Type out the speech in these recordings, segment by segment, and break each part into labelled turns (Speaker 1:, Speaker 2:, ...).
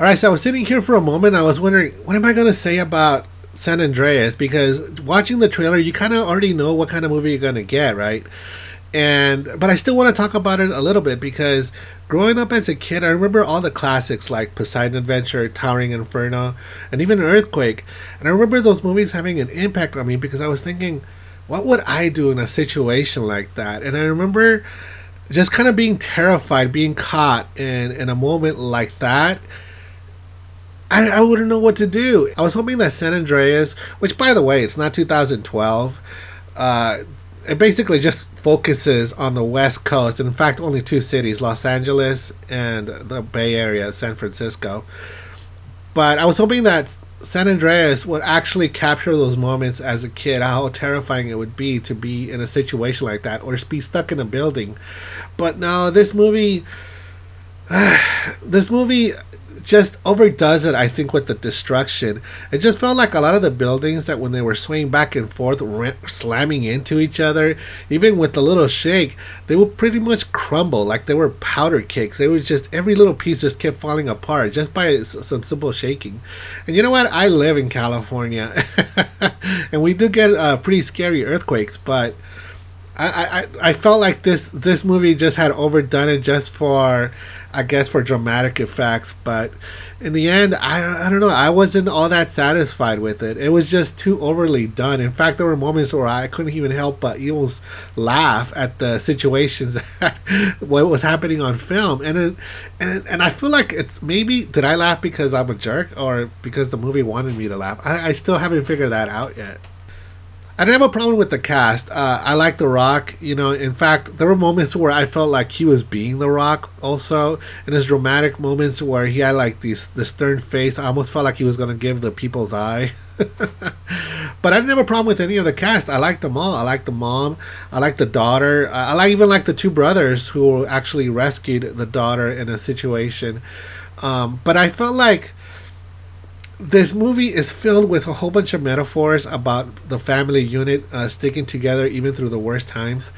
Speaker 1: All right, so I was sitting here for a moment. I was wondering, what am I going to say about San Andreas? Because watching the trailer, you kind of already know what kind of movie you're going to get, right? But I still want to talk about it a little bit because growing up as a kid, I remember all the classics like Poseidon Adventure, Towering Inferno, and even Earthquake. And I remember those movies having an impact on me because I was thinking, what would I do in a situation like that? And I remember just kind of being terrified, being caught in a moment like that. I wouldn't know what to do. I was hoping that San Andreas, which by the way, it's not 2012, it basically just focuses on the West Coast. In fact, only two cities, Los Angeles and the Bay Area, San Francisco. But I was hoping that San Andreas would actually capture those moments as a kid, how terrifying it would be to be in a situation like that or be stuck in a building. But no, this movie just overdoes it, I think, with the destruction. It just felt like a lot of the buildings that when they were swaying back and forth, slamming into each other, even with a little shake, they would pretty much crumble like they were powder cakes. It was just every little piece just kept falling apart just by some simple shaking. And you know what? I live in California, and we do get pretty scary earthquakes, but I felt like this movie just had overdone it just for, I guess, for dramatic effects. But in the end, I don't know. I wasn't all that satisfied with it. It was just too overly done. In fact, there were moments where I couldn't even help but almost laugh at the situations that what was happening on film. And I feel like it's maybe, did I laugh because I'm a jerk or because the movie wanted me to laugh? I still haven't figured that out yet. I didn't have a problem with the cast. I like The Rock. You know, in fact, there were moments where I felt like he was being The Rock. Also, in his dramatic moments where he had like the stern face, I almost felt like he was going to give the people's eye. But I didn't have a problem with any of the cast. I liked them all. I liked the mom. I liked the daughter. Even like the two brothers who actually rescued the daughter in a situation. But I felt like this movie is filled with a whole bunch of metaphors about the family unit sticking together even through the worst times.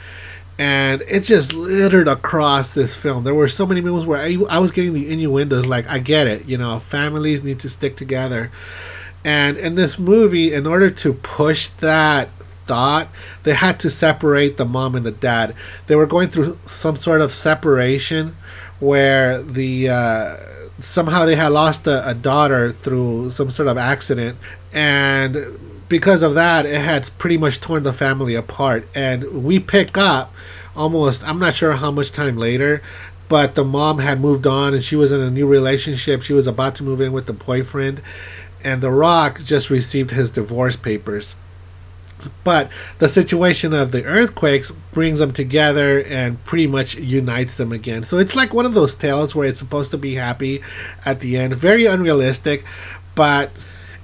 Speaker 1: And it just littered across this film. There were so many moments where I was getting the innuendos like, I get it, you know, families need to stick together. And in this movie, in order to push that thought, they had to separate the mom and the dad. They were going through some sort of separation where somehow they had lost a daughter through some sort of accident, and because of that it had pretty much torn the family apart. And we pick up almost, I'm not sure how much time later, but the mom had moved on and she was in a new relationship. She was about to move in with the boyfriend, and The Rock just received his divorce papers. But the situation of the earthquakes brings them together and pretty much unites them again. So it's like one of those tales where it's supposed to be happy at the end. Very unrealistic, but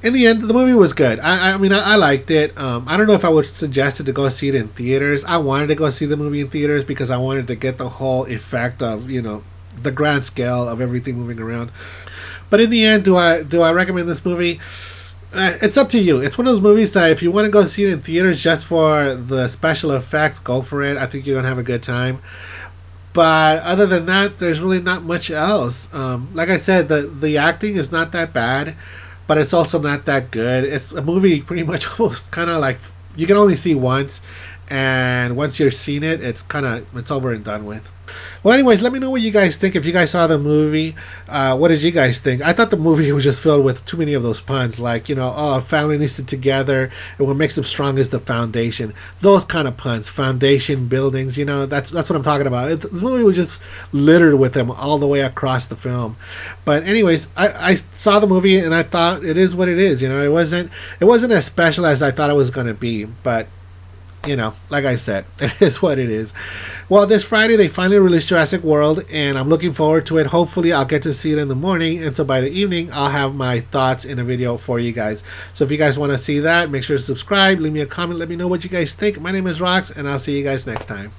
Speaker 1: in the end, the movie was good. I mean, I liked it. I don't know if I would suggest it to go see it in theaters. I wanted to go see the movie in theaters because I wanted to get the whole effect of, you know, the grand scale of everything moving around. But in the end, do I recommend this movie? It's up to you. It's one of those movies that if you want to go see it in theaters just for the special effects, go for it. I think you're going to have a good time. But other than that, there's really not much else. Like I said, the acting is not that bad, but it's also not that good. It's a movie pretty much almost kind of like you can only see once, and once you've seen it, it's over and done with. Well, anyways, let me know what you guys think. If you guys saw the movie, what did you guys think? I thought the movie was just filled with too many of those puns, like, you know, oh, a family needs to together, and what makes them strong is the foundation. Those kind of puns, foundation, buildings, you know, that's what I'm talking about. This movie was just littered with them all the way across the film. But anyways, I saw the movie and I thought it is what it is. You know, it wasn't as special as I thought it was going to be, but you know, like I said, it is what it is. Well, this Friday they finally released Jurassic World, and I'm looking forward to it. Hopefully, I'll get to see it in the morning, and so by the evening, I'll have my thoughts in a video for you guys. So if you guys want to see that, make sure to subscribe, leave me a comment, let me know what you guys think. My name is Rox, and I'll see you guys next time.